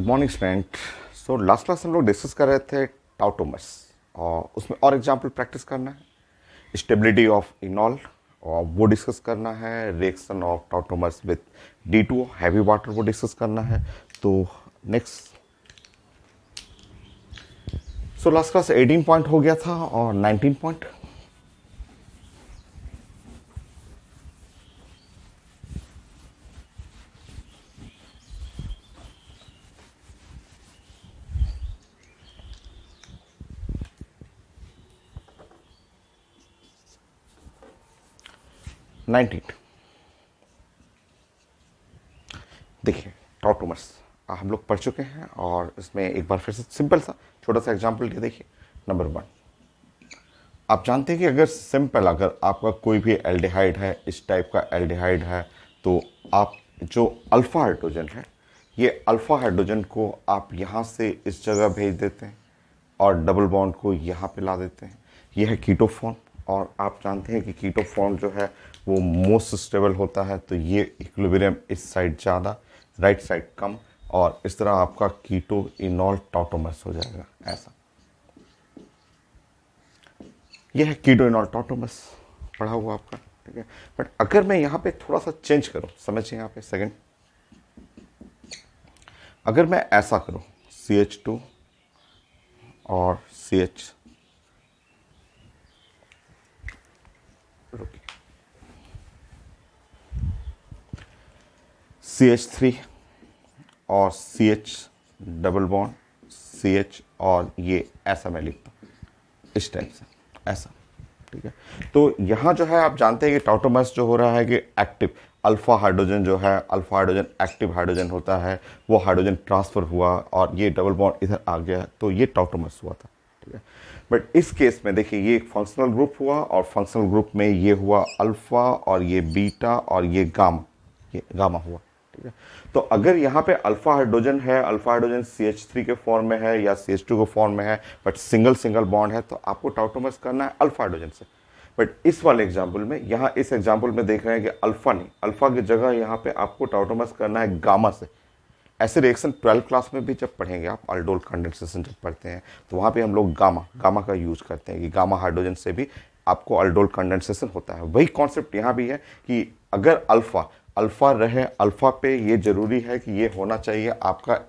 Morning student. सो last class हम लोग discuss कर रहे थे टाउटोमर्स और उसमें और एग्जाम्पल प्रैक्टिस करना है। स्टेबिलिटी ऑफ इनॉल और वो डिस्कस करना है। Reaction of tautomers with D2 heavy water वो डिस्कस करना है। तो next, so last class 18 point हो गया था और 19 पॉइंट। देखिए टाउटोमर्स हम लोग पढ़ चुके हैं और इसमें एक बार फिर से सिंपल सा छोटा सा एग्जांपल लिया। देखिए नंबर 1, आप जानते हैं कि अगर आपका कोई भी एल्डिहाइड है, इस टाइप का एल्डिहाइड है, तो आप जो अल्फा हाइड्रोजन है, ये अल्फा हाइड्रोजन को आप यहाँ से इस जगह भेज देते हैं और डबल बॉन्ड को यहाँ पे ला देते हैं। ये है कीटो फॉर्म और आप जानते हैं कि कीटो फॉर्म जो है वो मोस्ट स्टेबल होता है। तो ये इक्विलिब्रियम इस साइड ज़्यादा, राइट साइड कम, और इस तरह आपका कीटो इनॉल टाउटोमर्स हो जाएगा ऐसा। ये है कीटो इनॉल टाउटोमर्स पढ़ा हुआ आपका, ठीक है। बट अगर मैं यहाँ पे थोड़ा सा चेंज करूँ, समझिए यहाँ पे सेकंड, अगर मैं ऐसा करूँ CH2 और CH, CH3 और CH डबल बॉन्ड CH, और ये ऐसा मैं लिखता हूँ इस टाइप से ऐसा, ठीक है। तो यहाँ जो है आप जानते हैं कि टाउटोमर्स जो हो रहा है कि एक्टिव अल्फा हाइड्रोजन जो है, अल्फा हाइड्रोजन एक्टिव हाइड्रोजन होता है, वो हाइड्रोजन ट्रांसफर हुआ और ये डबल बॉन्ड इधर आ गया, तो ये टाउटोमर्स हुआ था, ठीक है। बट इस केस में देखिए ये एक फंक्शनल ग्रुप हुआ और फंक्शनल ग्रुप में ये हुआ अल्फा और ये बीटा और ये गामा हुआ, ठीक है। तो अगर यहाँ पे अल्फा हाइड्रोजन है, अल्फा हाइड्रोजन CH3 के फॉर्म में है या CH2 के फॉर्म में है, बट सिंगल बॉन्ड है, तो आपको टाउटोमर्स करना है अल्फा हाइड्रोजन से। बट इस वाले एग्जाम्पल में, यहाँ इस एग्जाम्पल में देख रहे हैं कि अल्फा नहीं, अल्फा की जगह यहाँ पे आपको टाउटोमर्स करना है गामा से। ऐसे रिएक्शन 12 क्लास में भी जब पढ़ेंगे आप, अल्डोल कंडेंसेशन जब पढ़ते हैं, तो वहाँ पे हम लोग गामा का यूज करते हैं कि गामा हाइड्रोजन से भी आपको अल्डोल कंडेंसेशन होता है। वही कॉन्सेप्ट यहाँ भी है कि अगर अल्फा रहे, अल्फा पे ये जरूरी है कि ये होना चाहिए आपका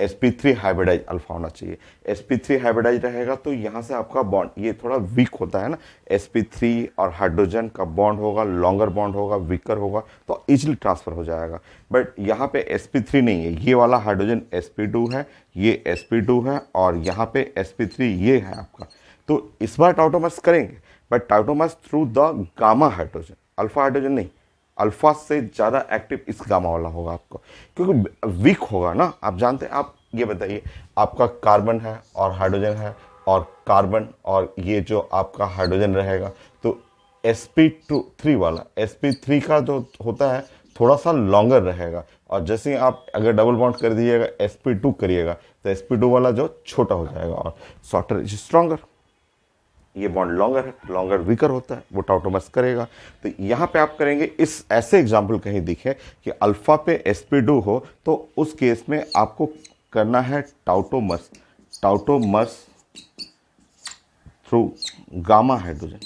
sp3 हाइब्रिडाइज अल्फा होना चाहिए। sp3 हाइब्रिडाइज रहेगा तो यहाँ से आपका बॉन्ड ये थोड़ा वीक होता है ना, sp3 और हाइड्रोजन का बॉन्ड होगा, लॉन्गर बॉन्ड होगा, वीकर होगा, तो इजीली ट्रांसफर हो जाएगा। बट यहाँ पे sp3 नहीं है, ये वाला हाइड्रोजन sp2 है, ये sp2 है और यहाँ पे sp3 ये है आपका। तो इस बार टाउटोमर्स करेंगे, but tautomers through the gamma hydrogen, alpha hydrogen नहीं। अल्फा से ज़्यादा एक्टिव इस गामा वाला होगा आपको, क्योंकि वीक होगा ना। आप जानते हैं, आप ये बताइए, आपका कार्बन है और हाइड्रोजन है, और कार्बन और ये जो आपका हाइड्रोजन रहेगा, तो sp3 वाला, sp3 का जो होता है थोड़ा सा लॉन्गर रहेगा, और जैसे ही आप अगर डबल बॉन्ड कर दीजिएगा sp2 करिएगा, तो sp2 वाला जो छोटा हो जाएगा और शॉर्टर इज स्ट्रॉन्गर। ये बॉन्ड लॉन्गर है, लॉन्गर वीकर होता है, वो टाउटोमर्स करेगा। तो यहाँ पे आप करेंगे इस ऐसे एग्जाम्पल कहीं दिखे कि अल्फा पे sp2 हो, तो उस केस में आपको करना है टाउटोमर्स थ्रू गामा हाइड्रोजन।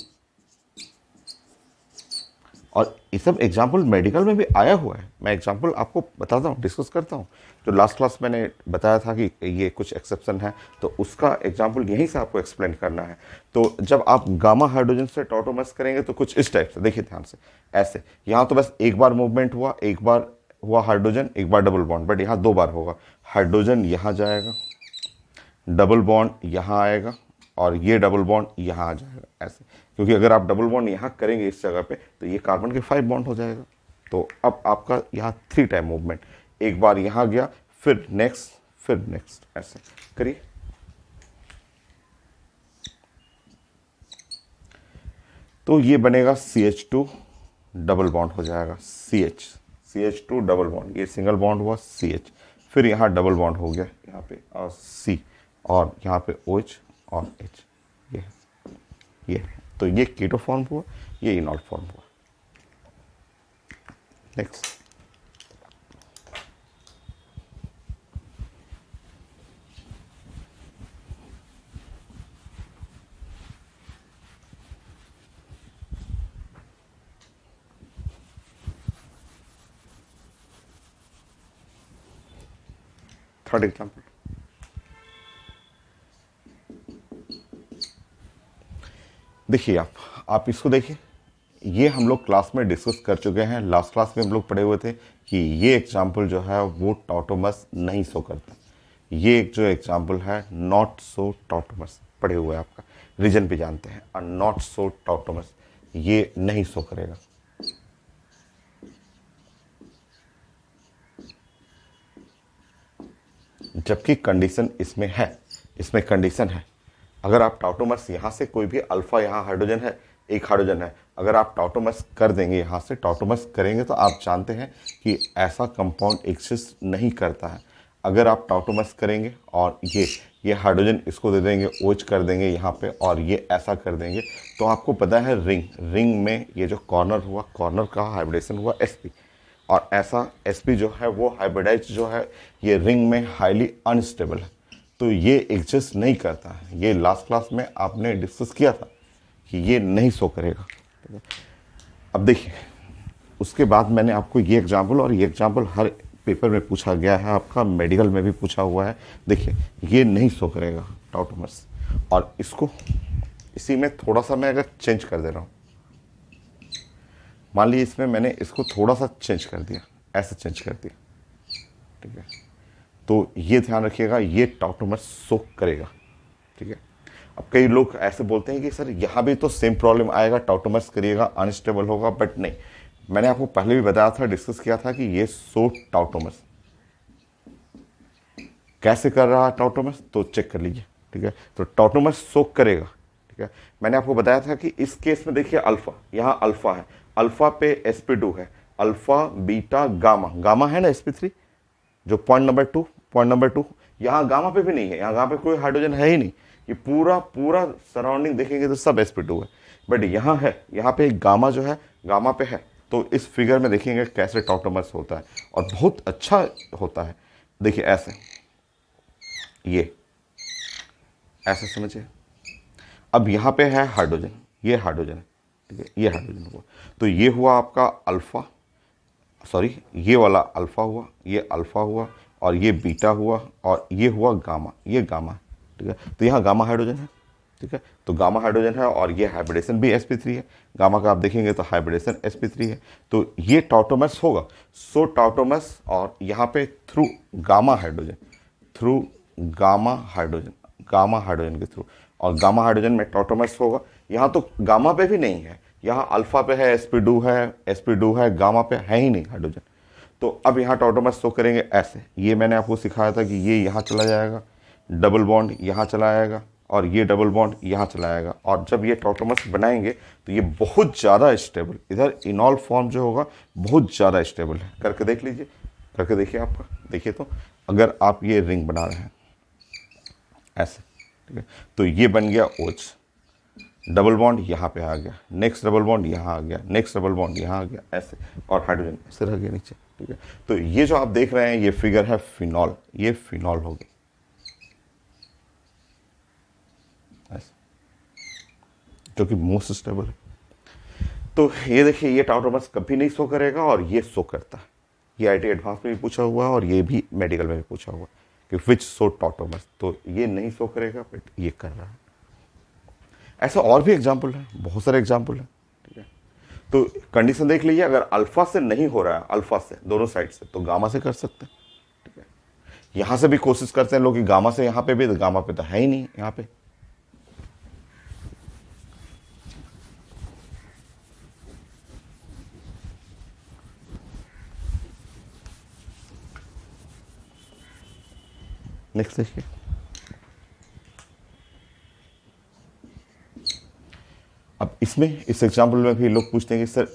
और ये सब एग्जाम्पल मेडिकल में भी आया हुआ है, मैं एग्जाम्पल आपको बताता हूँ, डिस्कस करता हूँ। जो लास्ट क्लास मैंने बताया था कि ये कुछ एक्सेप्शन है, तो उसका एग्जाम्पल यहीं से आपको एक्सप्लेन करना है। तो जब आप गामा हाइड्रोजन से टाउटोमर्स करेंगे तो कुछ इस टाइप से, देखिए ध्यान से, ऐसे यहाँ तो बस एक बार मूवमेंट हुआ, एक बार हुआ हाइड्रोजन, एक बार डबल बॉन्ड, बट यहाँ 2 बार होगा। हाइड्रोजन यहाँ जाएगा, डबल बॉन्ड यहाँ आएगा, और ये डबल बॉन्ड यहाँ आ जाएगा ऐसे, क्योंकि अगर आप डबल बॉन्ड यहाँ करेंगे इस जगह पे, तो ये कार्बन के 5 बॉन्ड हो जाएगा। तो अब आपका यहाँ 3 टाइम मूवमेंट, एक बार यहाँ गया, फिर नेक्स्ट ऐसे करिए। तो ये बनेगा CH2 डबल बॉन्ड हो जाएगा, CH2 डबल बॉन्ड, ये सिंगल बॉन्ड हुआ CH, फिर यहाँ डबल बॉन्ड हो गया यहाँ पे और C, और यहाँ पे OH और H, ये तो ये कीटो फॉर्म हुआ, ये इनॉल फॉर्म हुआ। नेक्स्ट, थर्ड एग्जाम्पल, देखिए आप इसको देखिए, ये हम लोग क्लास में डिस्कस कर चुके हैं। लास्ट क्लास में हम लोग पढ़े हुए थे कि ये एग्जाम्पल जो है वो टॉटोमस नहीं शो करता। ये एक जो एग्जाम्पल है नॉट सो टॉटोमस पढ़े हुए हैं, आपका रीजन भी जानते हैं, और नॉट सो टॉटोमस ये नहीं शो करेगा। जबकि कंडीशन इसमें है, इसमें कंडीशन है, अगर आप टॉटोमर्स यहाँ से कोई भी अल्फा, यहाँ हाइड्रोजन है, एक हाइड्रोजन है, अगर आप टॉटोमर्स कर देंगे, यहाँ से टॉटोमर्स करेंगे तो आप जानते हैं कि ऐसा कंपाउंड एग्जिस्ट नहीं करता है। अगर आप टॉटोमर्स करेंगे और ये हाइड्रोजन इसको दे देंगे, ओच कर देंगे यहाँ पे, और ये ऐसा कर देंगे, तो आपको पता है रिंग में ये जो कॉर्नर हुआ, कॉर्नर का हाइब्रिडेशन हुआ sp, और ऐसा sp जो है वो हाइब्रिडाइज जो है ये रिंग में हाईली अनस्टेबल है, तो ये एग्जिस्ट नहीं करता है। ये लास्ट क्लास में आपने डिस्कस किया था कि ये नहीं शो करेगा। अब देखिए, उसके बाद मैंने आपको ये एग्जाम्पल, और ये एग्जाम्पल हर पेपर में पूछा गया है, आपका मेडिकल में भी पूछा हुआ है। देखिए ये नहीं शो करेगा टॉटोमर्स, और इसको इसी में थोड़ा सा मैं अगर चेंज कर दे रहा हूँ, मान लीजिए इसमें मैंने इसको थोड़ा सा चेंज कर दिया, ऐसे चेंज कर दिया, ठीक है, तो ये ध्यान रखिएगा, ये टॉटोमर्स शो करेगा, ठीक है। अब कई लोग ऐसे बोलते हैं कि सर यहाँ भी तो सेम प्रॉब्लम आएगा, टॉटोमर्स करिएगा अनस्टेबल होगा, बट नहीं, मैंने आपको पहले भी बताया था, डिस्कस किया था कि ये शो टॉटोमर्स कैसे कर रहा है टॉटोमर्स, तो चेक कर लीजिए, ठीक है। तो टॉटोमर्स शो करेगा, ठीक है। मैंने आपको बताया था कि इस केस में देखिए अल्फा, यहाँ अल्फा है, अल्फा पे sp2 है, अल्फा बीटा गामा, गामा है ना sp3 जो पॉइंट नंबर टू, यहाँ गामा पे भी नहीं है, यहाँ गामा पे कोई हाइड्रोजन है ही नहीं, ये पूरा सराउंडिंग देखेंगे तो सब sp2 है, बट यहाँ है, यहाँ पे गामा जो है गामा पे है, तो इस फिगर में देखेंगे कैसे टॉटोमर्स होता है, और बहुत अच्छा होता है। देखिए ऐसे, ये ऐसे समझिए। अब यहाँ पे है हाइड्रोजन, ये हाइड्रोजन है, ठीक है, ये हाइड्रोजन हुआ, तो ये हुआ आपका अल्फा, सॉरी ये वाला अल्फा हुआ, ये अल्फा हुआ, और ये बीटा हुआ, और ये हुआ गामा, ये गामा, ठीक है। तो यहाँ गामा हाइड्रोजन है, ठीक है, तो गामा हाइड्रोजन है, और ये हाइब्रिडेशन भी sp3 है, गामा का आप देखेंगे तो हाइब्रिडेशन sp3 है, तो ये टॉटोमर्स होगा। सो टॉटोमर्स, और यहाँ पे through gamma hydrogen, through gamma hydrogen के थ्रू, और गामा हाइड्रोजन में टॉटोमर्स होगा। यहाँ तो गामा पे भी नहीं है, यहाँ अल्फा पे है, sp2 है, गामा पे है ही नहीं हाइड्रोजन, तो अब यहाँ टॉटोमर्स शो करेंगे ऐसे। ये मैंने आपको सिखाया था कि ये यहाँ चला जाएगा, डबल बॉन्ड यहाँ चला आएगा, और ये डबल बॉन्ड यहाँ चला आएगा, और जब ये टॉटोमर्स बनाएंगे तो ये बहुत ज़्यादा स्टेबल, इधर इनॉल फॉर्म जो होगा बहुत ज़्यादा स्टेबल है। करके देख लीजिए, करके देखिए, आपका देखिए, तो अगर आप ये रिंग बना रहे हैं ऐसे, ठीक है, तो ये बन गया OH, डबल बॉन्ड यहाँ पे आ गया, नेक्स्ट डबल बॉन्ड यहाँ आ गया, नेक्स्ट डबल बॉन्ड यहाँ आ गया, ऐसे, और हाइड्रोजन ऐसे रह गया नीचे, ठीक है। तो ये जो आप देख रहे हैं ये फिगर है फिनॉल, ये फिनॉल होगी ऐसे, जो कि मोस्ट स्टेबल है। तो ये देखिए, ये टॉटोमर्स कभी नहीं शो करेगा, और ये शो करता है। ये IIT एडवांस में भी पूछा हुआ है, और ये भी मेडिकल में भी पूछा हुआ है कि विच शो टॉटोमर्स, तो ये नहीं शो करेगा, बट ये कर रहा है। ऐसा और भी एग्जाम्पल है, बहुत सारे एग्जाम्पल है, ठीक है। तो कंडीशन देख लीजिए, अगर अल्फा से नहीं हो रहा है, अल्फा से दोनों साइड से, तो गामा से कर सकते हैं, ठीक है। यहाँ से भी कोशिश करते हैं लोग कि गामा से यहाँ पे भी, तो गामा पे तो है ही नहीं यहाँ पे। नेक्स्ट देखिए, अब इसमें, इस एग्जाम्पल में भी लोग पूछते हैं कि सर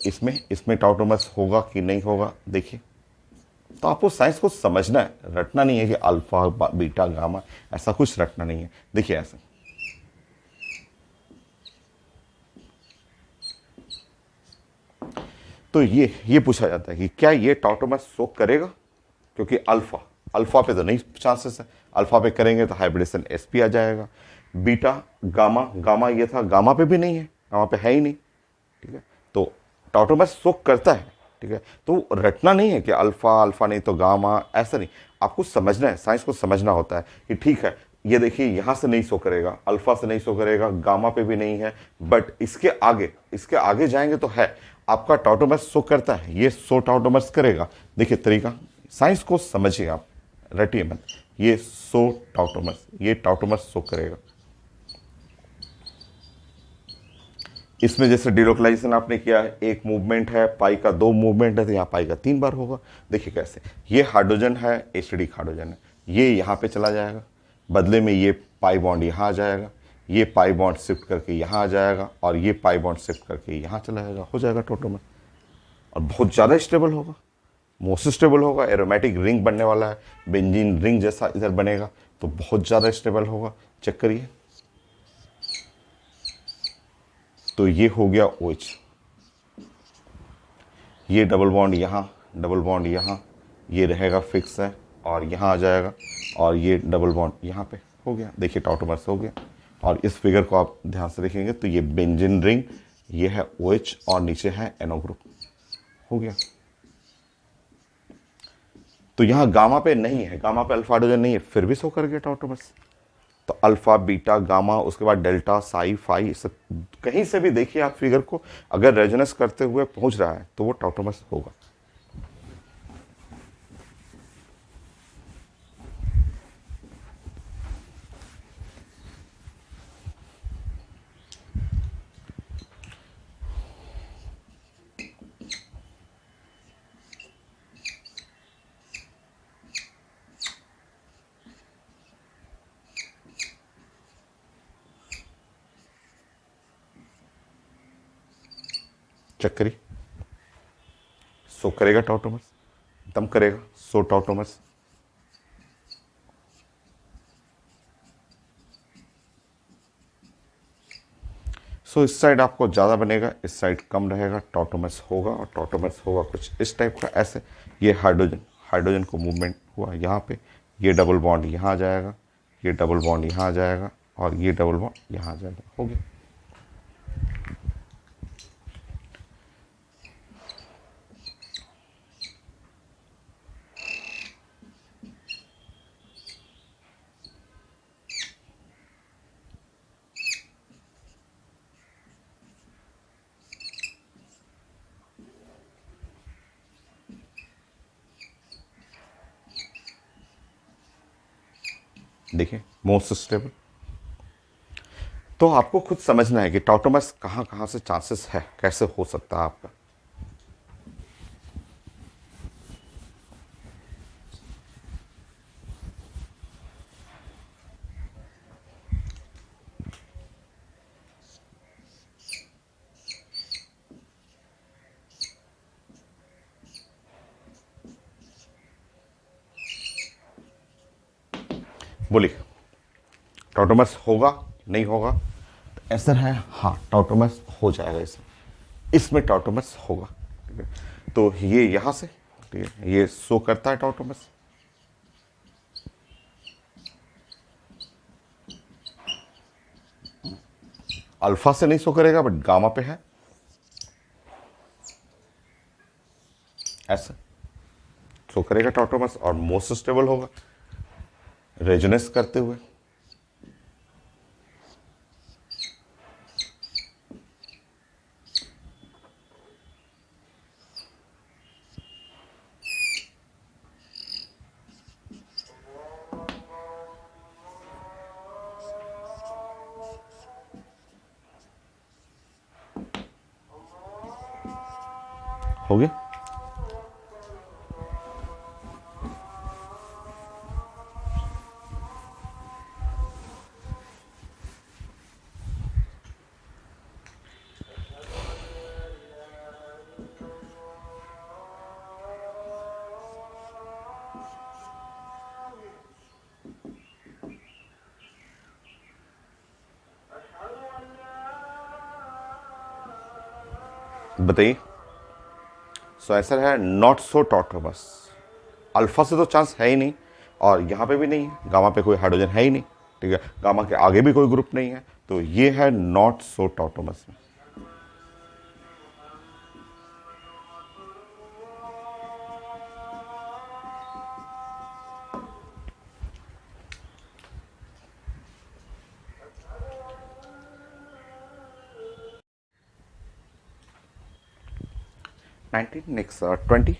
इसमें टॉटोमर्स होगा कि नहीं होगा। देखिए, तो आपको साइंस को समझना है, रटना नहीं है कि अल्फा बीटा गामा, ऐसा कुछ रटना नहीं है। देखिए ऐसे, तो ये पूछा जाता है कि क्या ये टॉटोमर्स शो करेगा, क्योंकि अल्फा पे तो नहीं चांसेस है, अल्फा पे करेंगे तो हाइब्रिडेशन sp आ जाएगा, बीटा गामा ये था, गामा पे भी नहीं है, गामा पे है ही नहीं, ठीक है। तो टॉटोमर्स शो करता है, ठीक है, तो रटना नहीं है कि अल्फा अल्फा नहीं तो गामा, ऐसा नहीं, आपको समझना है, साइंस को समझना होता है कि ठीक है ये देखिए यहाँ से नहीं शो करेगा, अल्फा से नहीं शो करेगा, गामा पे भी नहीं है, बट इसके आगे जाएंगे तो है। आपका टॉटोमर्स शो करता है, ये शो टॉटोमर्स करेगा। देखिए तरीका, साइंस को समझिए आप, रटिए मत। ये शो टॉटोमर्स, ये टॉटोमर्स शो करेगा। इसमें जैसे डिलोकलाइजेशन आपने किया है, एक मूवमेंट है, पाई का 2 मूवमेंट है, तो यहाँ पाई का 3 बार होगा। देखिए कैसे, ये हाइड्रोजन है, एसिडिक हाइड्रोजन है, ये यहाँ पे चला जाएगा, बदले में ये पाई बॉन्ड यहाँ आ जाएगा, ये पाई बॉन्ड शिफ्ट करके यहाँ आ जाएगा, और ये पाई बॉन्ड शिफ्ट करके यहाँ चला जाएगा, हो जाएगा टोटोमर। और बहुत ज़्यादा स्टेबल होगा, मोस्ट स्टेबल होगा, एरोमेटिक रिंग बनने वाला है, बेंजीन रिंग जैसा इधर बनेगा, तो बहुत ज़्यादा स्टेबल होगा। चेक करिए, तो ये हो गया OH, ये डबल बॉन्ड यहाँ, डबल बॉन्ड यहाँ, ये रहेगा फिक्स है, और यहाँ आ जाएगा, और ये डबल बॉन्ड यहाँ पे हो गया। देखिए टॉटोमर्स हो गया। और इस फिगर को आप ध्यान से देखेंगे तो ये बेंजीन रिंग, ये है OH, और नीचे है NO ग्रुप, हो गया। तो यहाँ गामा पे नहीं है, गामा पे अल्फा हाइड्रोजन नहीं है, फिर भी शो कर गया टॉटोमर्स। तो अल्फा बीटा गामा, उसके बाद डेल्टा साई फाई, सब कहीं से भी देखिए आप फिगर को, अगर रेजोनेंस करते हुए पहुंच रहा है तो वो टॉटोमर्स होगा। चेक करिए, सो करेगा टॉटोमर्स, दम करेगा, सो टॉटोमर्स। सो इस साइड आपको ज़्यादा बनेगा, इस साइड कम रहेगा, टॉटोमर्स होगा। और टॉटोमर्स होगा कुछ इस टाइप का, ऐसे। ये हाइड्रोजन, हाइड्रोजन को मूवमेंट हुआ यहाँ पे, ये डबल बॉन्ड यहाँ आ जाएगा, ये डबल बॉन्ड यहाँ आ जाएगा, और ये डबल बॉन्ड यहाँ आ जाएगा, हो गया। देखिए मोस्ट स्टेबल। तो आपको खुद समझना है कि टॉटोमर्स कहाँ कहाँ से चांसेस है, कैसे हो सकता है आपका। बोलिए टॉटोमर्स होगा नहीं होगा? तो आंसर है हाँ, टॉटोमर्स हो जाएगा, इसमें टॉटोमर्स होगा। ठीक है, तो ये यहाँ से, ठीक है, ये शो करता है टॉटोमर्स। अल्फा से नहीं शो करेगा, बट गामा पे है, ऐसा शो करेगा टॉटोमर्स, और मोस्ट स्टेबल होगा रेजोनेंस करते हुए। हो गया। बताइए। सो आंसर है नॉट सो टॉटोमर्स। अल्फा से तो चांस है ही नहीं, और यहाँ पे भी नहीं है, गामा पे कोई हाइड्रोजन है ही नहीं, ठीक है, गामा के आगे भी कोई ग्रुप नहीं है, तो ये है नॉट सो टॉटोमर्स में। 19, next 20.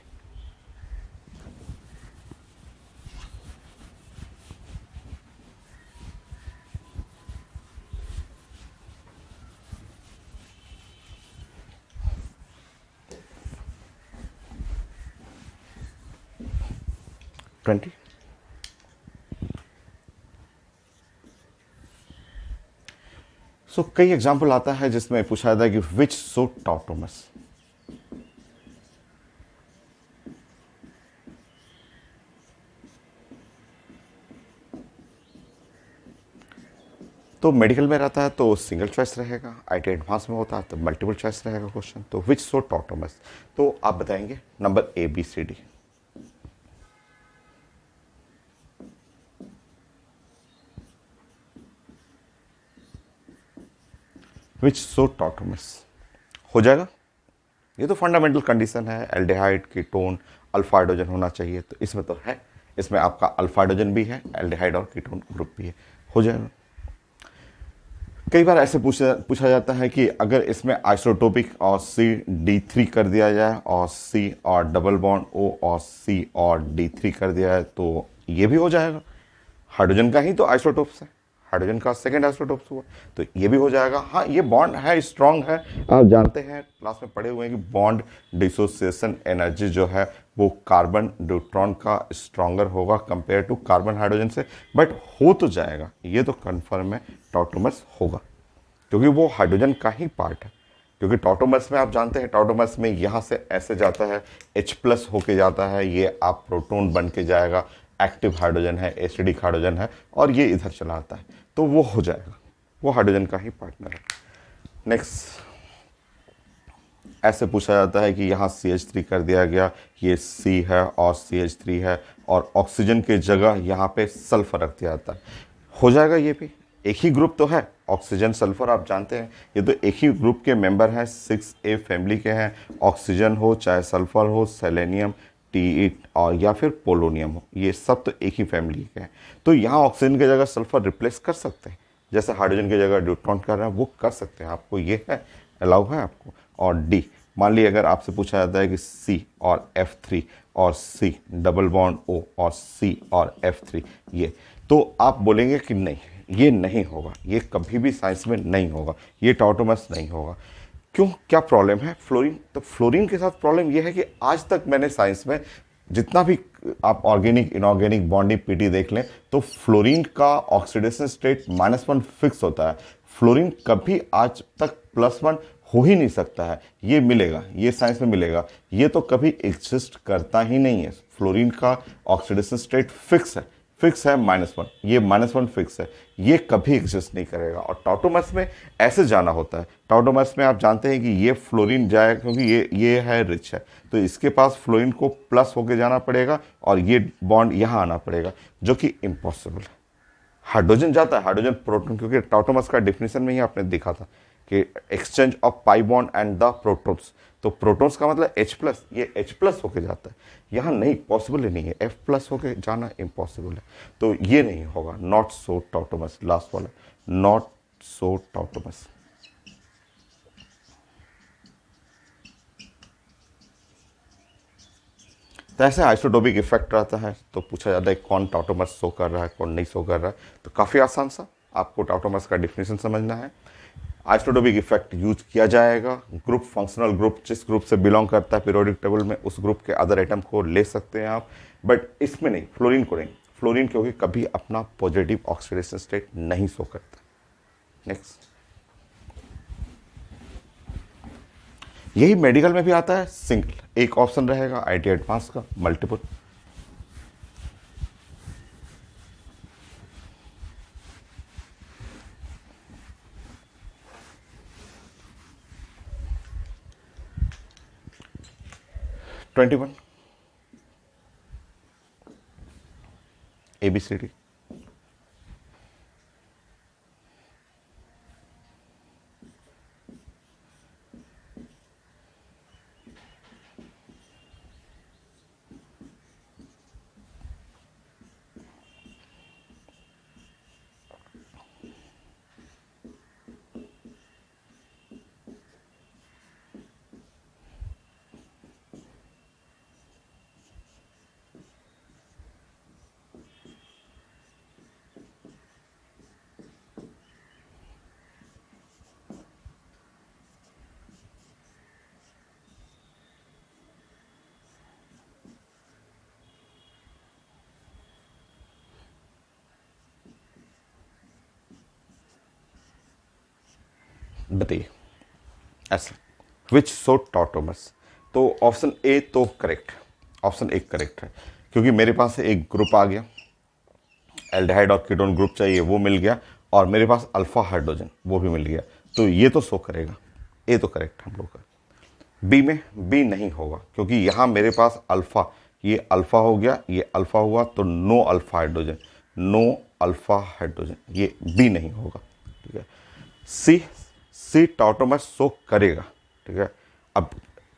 सो कई एग्जाम्पल आता है जिसमें पूछा जाता है कि विच सो टॉटोमस। तो मेडिकल में रहता है तो सिंगल चॉइस रहेगा, आईटी एडवांस में होता है तो मल्टीपल चॉइस रहेगा क्वेश्चन। तो विच सो टॉटोमस, तो आप बताएंगे number A B C D. Which so tautomers हो जाएगा। ये तो फंडामेंटल कंडीशन है, एल्डिहाइड कीटोन अल्फा हाइड्रोजन होना चाहिए, तो इसमें तो है, इसमें आपका अल्फा हाइड्रोजन भी है, एल्डिहाइड और कीटोन ग्रुप भी है, हो जाएगा। कई बार ऐसे पूछा जाता है कि अगर इसमें आइसोटोपिक और C D3 कर दिया जाए और C और डबल बॉन्ड O और C और D3 कर दिया जाए तो ये भी हो जाएगा। हाइड्रोजन का ही तो आइसोटोप्स है, हाइड्रोजन का सेकेंड आइसोटोप्स हुआ, तो ये भी हो जाएगा। हाँ, ये बॉन्ड है, स्ट्रांग है, आप जानते हैं क्लास में पढ़े हुए हैं कि बॉन्ड डिसोसिएशन एनर्जी जो है वो कार्बन न्यूट्रॉन का स्ट्रांगर होगा कंपेयर टू कार्बन हाइड्रोजन से, बट हो तो जाएगा, ये तो कन्फर्म है, टॉटोमर्स होगा, क्योंकि वो हाइड्रोजन का ही पार्ट है। क्योंकि टॉटोमर्स में आप जानते हैं, टॉटोमर्स में यहाँ से ऐसे जाता है, H+ होके जाता है, ये आप प्रोटॉन बन के जाएगा, एक्टिव हाइड्रोजन है, एसिडिक हाइड्रोजन है, और ये इधर चला आता है, तो वो हो जाएगा, वो हाइड्रोजन का ही पार्टनर है। नेक्स्ट ऐसे पूछा जाता है कि यहाँ CH3 कर दिया गया, ये C है और CH3 है, और ऑक्सीजन के जगह यहाँ पे सल्फर रख दिया जाता है, हो जाएगा। ये भी एक ही ग्रुप तो है, ऑक्सीजन सल्फर आप जानते हैं, ये तो एक ही ग्रुप के मेंबर हैं, 6A फैमिली के हैं। ऑक्सीजन हो चाहे सल्फर हो, सेलेनियम Te और या फिर पोलोनियम हो, ये सब तो एक ही फैमिली के हैं। तो यहाँ ऑक्सीजन की जगह सल्फर रिप्लेस कर सकते हैं, जैसे हाइड्रोजन की जगह न्यूट्रॉन कर रहे हैं, वो कर सकते हैं, आपको ये है, अलाउ है आपको। और डी, मान लीजिए अगर आपसे पूछा जाता है कि C और F3 और C डबल बॉन्ड O और C और F3, ये तो आप बोलेंगे कि नहीं, ये नहीं होगा, ये कभी भी साइंस में नहीं होगा, ये टॉटोमस नहीं होगा। क्यों, क्या प्रॉब्लम है? फ्लोरीन। तो फ्लोरीन के साथ प्रॉब्लम ये है कि आज तक मैंने साइंस में जितना भी आप ऑर्गेनिक इनऑर्गेनिक बॉन्डिंग पीटी देख लें, तो फ्लोरीन का ऑक्सीडेशन स्टेट -1 फिक्स होता है। फ्लोरीन कभी आज तक +1 हो ही नहीं सकता है, ये मिलेगा, ये साइंस में मिलेगा, ये तो कभी एग्जिस्ट करता ही नहीं है। फ्लोरीन का ऑक्सीडेशन स्टेट फिक्स है, फिक्स है -1, ये -1 फिक्स है, ये कभी एग्जिस्ट नहीं करेगा। और टॉटोमर्स में ऐसे जाना होता है, टॉटोमर्स में आप जानते हैं कि ये फ्लोरीन जाए, क्योंकि ये है रिच है, तो इसके पास फ्लोरीन को प्लस होके जाना पड़ेगा और ये बॉन्ड यहाँ आना पड़ेगा, जो कि इम्पॉसिबल है। हाइड्रोजन जाता है, हाइड्रोजन प्रोटॉन, क्योंकि टॉटोमर्स का डिफिनेशन में ही आपने देखा था कि exchange of pi bond and the protons, तो प्रोटॉन्स का मतलब H+, ये H+ होके जाता है, यहाँ नहीं, पॉसिबल ही नहीं है, F+ होके जाना इम्पॉसिबल है, तो ये नहीं होगा। नॉट सो टॉटोमस, लास्ट वाला, नॉट सो टॉटोमस। तो ऐसे आइसोटोपिक इफेक्ट रहता है, तो पूछा जाता है कौन टॉटोमस शो कर रहा है, कौन नहीं शो कर रहा है। तो काफ़ी आसान सा, आपको टॉटोमस का डिफिनेशन समझना है। आइसोटोपिक इफेक्ट यूज किया जाएगा, ग्रुप फंक्शनल ग्रुप जिस ग्रुप से बिलोंग करता है पीरियोडिक टेबल में, उस ग्रुप के अदर आइटम को ले सकते हैं आप, बट इसमें नहीं, फ्लोरीन को नहीं। फ्लोरीन क्योंकि कभी अपना पॉजिटिव ऑक्सीडेशन स्टेट नहीं शो करता। नेक्स्ट, यही मेडिकल में भी आता है, सिंगल एक ऑप्शन रहेगा, आईटी एडवांस का, मल्टीपल। Twenty one ABCD। बताइए ऐसा, विच सो टॉटोमर्स। तो ऑप्शन ए तो करेक्ट, ऑप्शन ए करेक्ट है, क्योंकि मेरे पास एक ग्रुप आ गया, एल्डिहाइड और कीटोन ग्रुप चाहिए वो मिल गया, और मेरे पास अल्फा हाइड्रोजन वो भी मिल गया, तो ये तो शो करेगा, ए तो करेक्ट हम लोग का। बी में, बी नहीं होगा, क्योंकि यहाँ मेरे पास अल्फा, ये अल्फा हो गया, ये अल्फा हुआ, तो no alpha hydrogen, no alpha hydrogen, ये बी नहीं होगा। ठीक है, सी, सी टॉटोमर शो करेगा। ठीक है, अब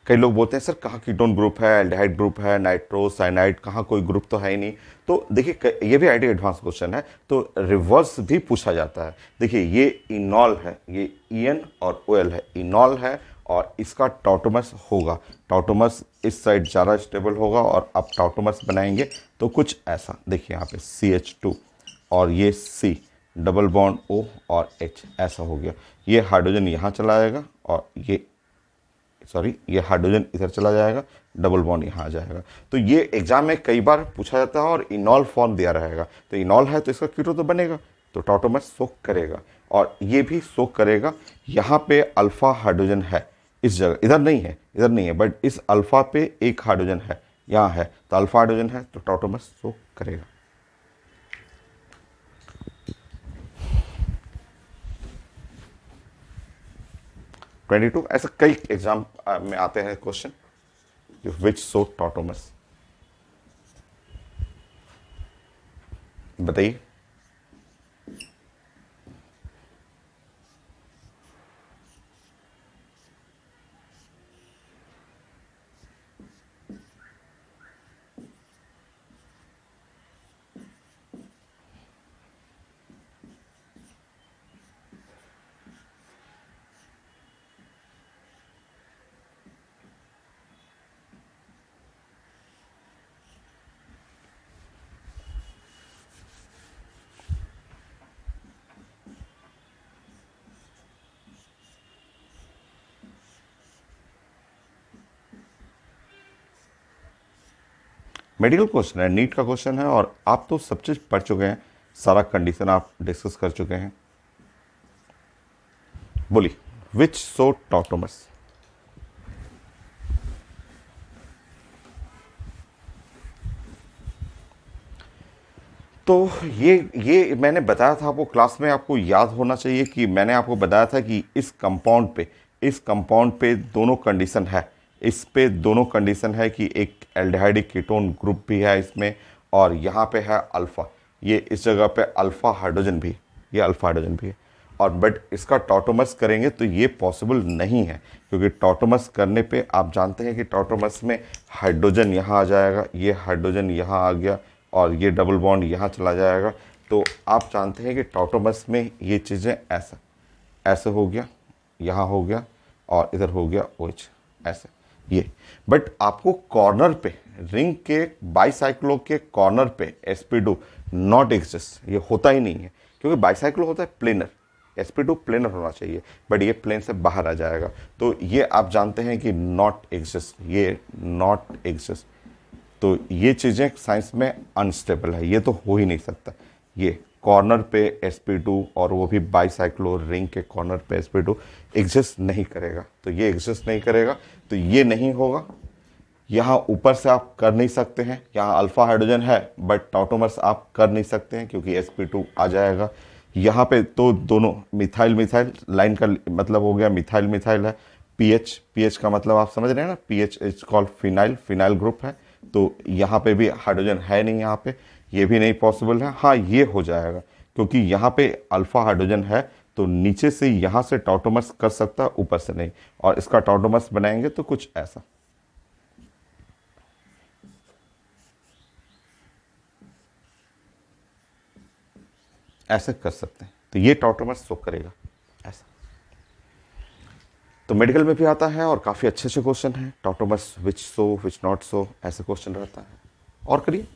कई लोग बोलते हैं सर कहाँ कीटोन ग्रुप है, एल्डिहाइड ग्रुप है, नाइट्रो साइनाइड, कहाँ कोई ग्रुप तो है ही नहीं। तो देखिए ये भी आईडी एडवांस क्वेश्चन है, तो रिवर्स भी पूछा जाता है। देखिए ये इनॉल है, ये ईएन और ओएल है, इनॉल है और इसका टॉटोमर्स होगा, टॉटोमर्स इस साइड ज़्यादा स्टेबल होगा, और अब टॉटोमर्स बनाएंगे तो कुछ ऐसा, देखिए यहाँ पे CH2 और ये C, डबल बॉन्ड O और H, ऐसा हो गया। ये हाइड्रोजन यहाँ चला जाएगा, और ये सॉरी ये हाइड्रोजन इधर चला जाएगा, डबल बॉन्ड यहाँ आ जाएगा। तो ये एग्जाम में कई बार पूछा जाता है, और इनॉल फॉर्म दिया रहेगा, तो इनॉल है तो इसका कीटो तो बनेगा, तो टॉटोमर्स शो करेगा, और ये भी शो करेगा। यहाँ पे अल्फा हाइड्रोजन है इस जगह, इधर नहीं है, इधर नहीं है, बट इस अल्फा पे एक हाइड्रोजन है, यहाँ है, तो अल्फा हाइड्रोजन है, तो टॉटोमर्स शो करेगा। ट्वेंटी टू, ऐसे कई एग्जाम में आते हैं क्वेश्चन, विच सो टॉटोमर्स, बताइए। मेडिकल क्वेश्चन है, नीट का क्वेश्चन है, और आप तो सब चीज पढ़ चुके हैं, सारा कंडीशन आप डिस्कस कर चुके हैं। बोलिए, विच सो टॉटोमर्स। तो ये मैंने बताया था आपको क्लास में, आपको याद होना चाहिए कि मैंने आपको बताया था कि इस कंपाउंड पे दोनों कंडीशन है, इस पे दोनों कंडीशन है कि एक एल्डिहाइड कीटोन ग्रुप भी है इसमें, और यहाँ पे है अल्फा, ये इस जगह पे अल्फा हाइड्रोजन भी, ये अल्फा हाइड्रोजन भी है, और बट इसका टॉटोमर्स करेंगे तो ये पॉसिबल नहीं है, क्योंकि टॉटोमर्स करने पे आप जानते हैं कि टॉटोमर्स में हाइड्रोजन यहाँ आ जाएगा, ये हाइड्रोजन यहाँ आ गया, और ये डबल बॉन्ड यहाँ चला जाएगा, तो आप जानते हैं कि टॉटोमर्स में ये चीज़ें ऐसा ऐसे हो गया, यहाँ हो गया, और इधर हो गया OH, ऐसे ये। बट आपको कॉर्नर पे, रिंग के बाईसाइक्लो के कॉर्नर पे sp2 नॉट एग्जिस्ट, ये होता ही नहीं है, क्योंकि बाईसाइक्लो होता है प्लेनर, sp2 प्लेनर होना चाहिए, बट ये प्लेन से बाहर आ जाएगा, तो ये आप जानते हैं कि नॉट एग्जिस्ट, ये नॉट एग्जिस्ट, तो ये चीज़ें साइंस में अनस्टेबल है, ये तो हो ही नहीं सकता। ये कॉर्नर पे sp2 और वो भी बाईसाइक्लो रिंग के कॉर्नर पे sp2 एग्जिस्ट नहीं करेगा, तो ये एग्जिस्ट नहीं करेगा, तो ये नहीं होगा। यहाँ ऊपर से आप कर नहीं सकते हैं, यहाँ अल्फा हाइड्रोजन है बट टॉटोमर्स आप कर नहीं सकते हैं, क्योंकि sp2 आ जाएगा। यहाँ पे तो दोनों मिथाइल मिथाइल लाइन का मतलब हो गया, मिथाइल मिथाइल है, पीएच का मतलब आप समझ रहे हैं ना, pH is called phenyl, phenyl group है, तो यहाँ पे भी हाइड्रोजन है नहीं, यहाँ पे ये भी नहीं पॉसिबल है। हाँ ये हो जाएगा, क्योंकि यहाँ पे अल्फा हाइड्रोजन है, तो नीचे से यहाँ से टॉटोमर्स कर सकता है, ऊपर से नहीं, और इसका टॉटोमर्स बनाएंगे तो कुछ ऐसा, ऐसे कर सकते हैं, तो ये टॉटोमर्स शो करेगा ऐसा। तो मेडिकल में भी आता है, और काफ़ी अच्छे अच्छे क्वेश्चन हैं, tautomers which so which not so, ऐसे क्वेश्चन रहता है। और करिए।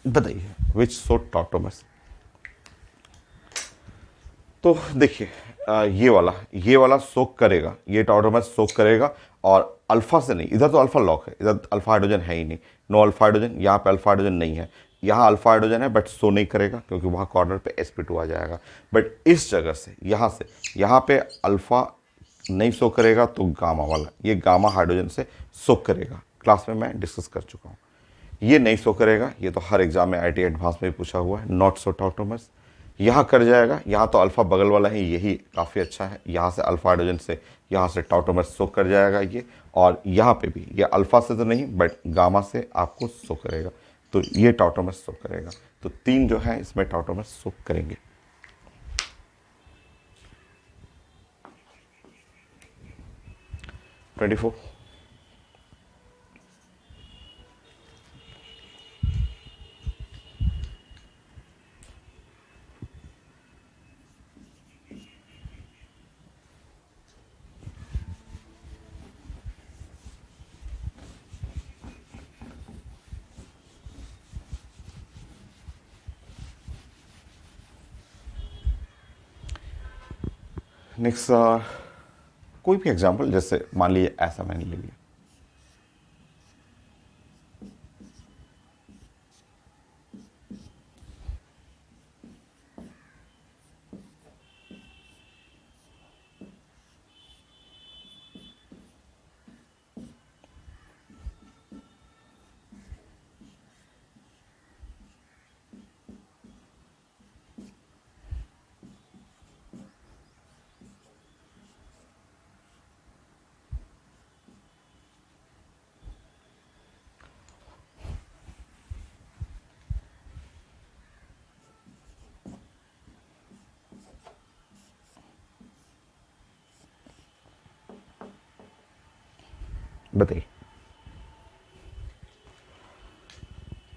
बताइए विच सोट टॉटोमस। तो देखिए ये वाला सोक करेगा, ये टॉटोमस सोक करेगा, और अल्फा से नहीं, इधर तो अल्फा लॉक है, इधर अल्फा हाइड्रोजन है ही नहीं, नो अल्फा हाइड्रोजन, यहाँ पे अल्फा हाइड्रोजन नहीं है, यहाँ अल्फा हाइड्रोजन है बट सो नहीं करेगा क्योंकि वहाँ कॉर्नर पे sp2 आ जाएगा। बट इस जगह से यहाँ पे अल्फा नहीं सो करेगा तो गामा वाला, ये गामा हाइड्रोजन से सोक करेगा, क्लास में मैं डिस्कस कर चुका हूँ। ये नहीं सो करेगा, ये तो हर एग्जाम में IIT एडवांस में भी पूछा हुआ है, नॉट सो टॉटोमस। यहाँ कर जाएगा, यहाँ तो अल्फा बगल वाला है, यही काफ़ी अच्छा है, यहाँ से अल्फा हाइड्रोजन से यहाँ से टॉटोमस सो कर जाएगा ये, और यहाँ पे भी ये अल्फा से तो नहीं बट गामा से आपको सो करेगा, तो ये टॉटोमस सो करेगा। तो 3 जो है इसमें टॉटोमस सो करेंगे। Twenty four. नेक्स्ट कोई भी एग्जाम्पल, जैसे मान लीजिए ऐसा मैंने ले लिया, बताइए।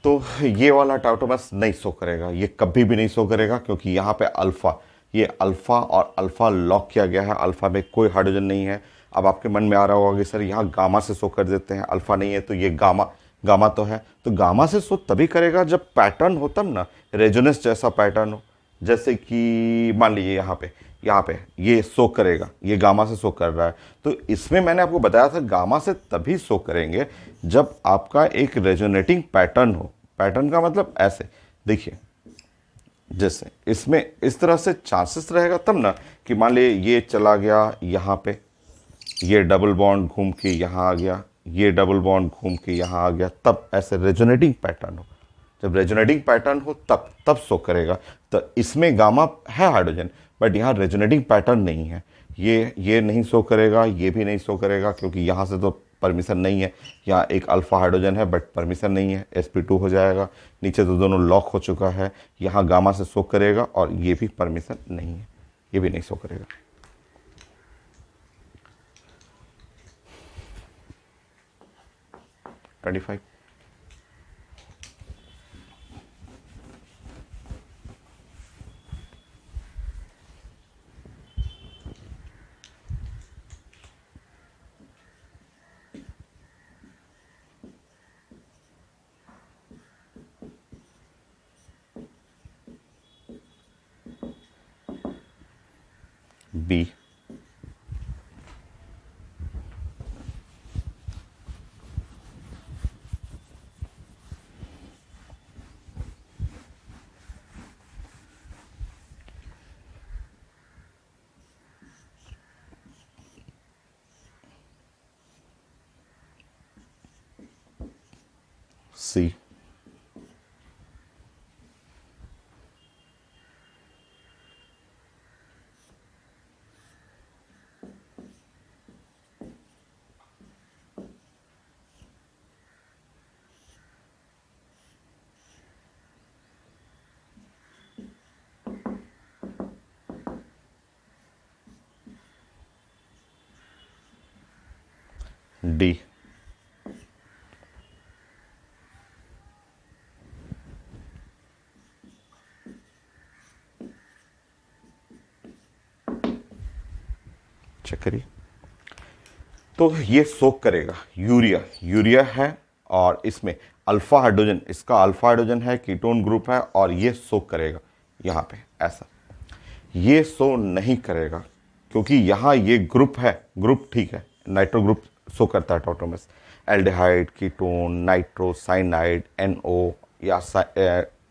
तो ये वाला टॉटोमस नहीं सो करेगा, ये कभी भी नहीं सो करेगा क्योंकि यहाँ पे अल्फा, ये अल्फा और अल्फा लॉक किया गया है, अल्फा में कोई हाइड्रोजन नहीं है। अब आपके मन में आ रहा होगा कि सर यहाँ गामा से सो कर देते हैं, अल्फा नहीं है तो ये गामा, गामा तो है, तो गामा से सो तभी करेगा जब पैटर्न हो, तब ना, रेजोनेंस जैसा पैटर्न हो। जैसे कि मान लीजिए यहाँ पे ये सो करेगा, ये गामा से सो कर रहा है, तो इसमें मैंने आपको बताया था गामा से तभी सो करेंगे जब आपका एक रेजोनेटिंग पैटर्न हो। पैटर्न का मतलब ऐसे देखिए, जैसे इसमें इस तरह से चांसेस रहेगा तब ना कि मान लीजिए ये चला गया यहाँ पे, ये डबल बॉन्ड घूम के यहाँ आ गया, ये डबल बॉन्ड घूम के यहाँ आ गया, तब ऐसे रेजोनेटिंग पैटर्न हो। जब रेजोनेटिंग पैटर्न हो तब सो करेगा। तो इसमें गामा है हाइड्रोजन बट यहाँ रेजोनेटिंग पैटर्न नहीं है, ये नहीं सो करेगा, ये भी नहीं सो करेगा क्योंकि यहाँ से तो परमिशन नहीं है, यहाँ एक अल्फा हाइड्रोजन है बट परमिशन नहीं है, sp2 हो जाएगा, नीचे तो दोनों लॉक हो चुका है, यहाँ गामा से सो करेगा और ये भी परमिशन नहीं है, ये भी नहीं सो करेगा। Twenty five. B. C. D. Check करिए, तो ये सोक करेगा यूरिया है और इसमें अल्फा हाइड्रोजन, इसका अल्फा हाइड्रोजन है, कीटोन ग्रुप है, और ये सोक करेगा यहाँ पे ऐसा। ये सो नहीं करेगा क्योंकि यहाँ ये ग्रुप है, ग्रुप ठीक है, नाइट्रो ग्रुप सो करता है tautomers, aldehyde, ketone, nitro, cyanide, NO या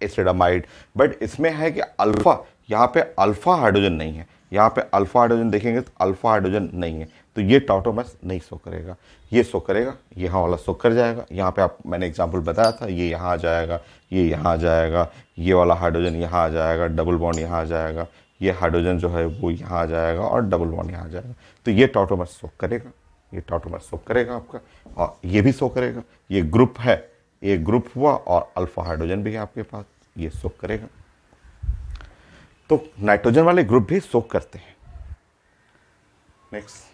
एसिडामाइड। बट इसमें है कि अल्फा, यहाँ पे अल्फा हाइड्रोजन नहीं है, यहाँ पे अल्फा हाइड्रोजन देखेंगे तो अल्फा हाइड्रोजन नहीं है, तो ये टॉटोमर्स नहीं सो करेगा। ये सो करेगा, यहाँ वाला सो कर जाएगा। यहाँ पे आप, मैंने एग्जांपल बताया था, ये यहाँ आ जाएगा, ये यहाँ आ जाएगा, ये वाला हाइड्रोजन यहाँ आ जाएगा, डबल बॉन्ड यहाँ आ जाएगा, ये हाइड्रोजन जो है वो यहाँ आ जाएगा और डबल बॉन्ड यहाँ आ जाएगा। तो ये टॉटोमर्स सो करेगा, ये टॉटोमर्स सो करेगा आपका, और ये भी सो करेगा। ये ग्रुप है, ये ग्रुप हुआ और अल्फा हाइड्रोजन भी है आपके पास, ये सो करेगा। तो नाइट्रोजन वाले ग्रुप भी सोक करते हैं। नेक्स्ट,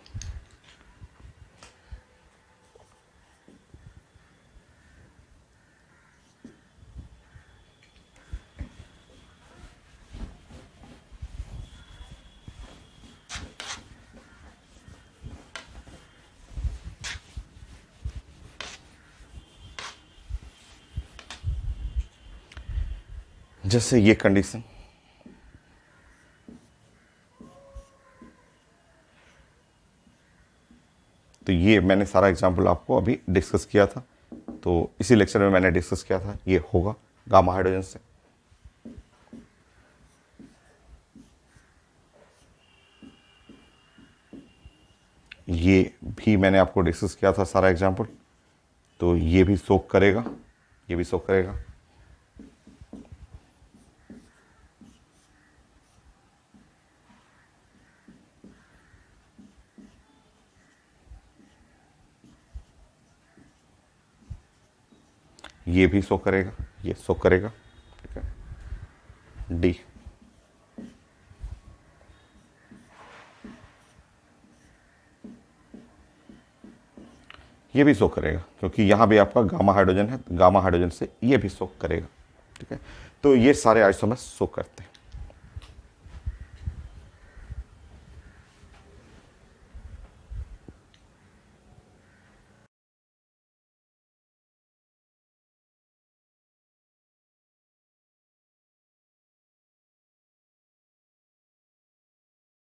जैसे ये कंडीशन, तो ये मैंने सारा एग्जांपल आपको अभी डिस्कस किया था, तो इसी लेक्चर में मैंने डिस्कस किया था, ये होगा गामा हाइड्रोजन से। ये भी मैंने आपको डिस्कस किया था सारा एग्जांपल, तो ये भी सोक करेगा, ये भी सोक करेगा। ये भी सो करेगा, ये सो करेगा, ठीक है। डी, ये भी सो करेगा क्योंकि यहाँ भी आपका गामा हाइड्रोजन है, गामा हाइड्रोजन से ये भी सो करेगा, ठीक है। तो ये सारे आइसोमर्स सो करते हैं।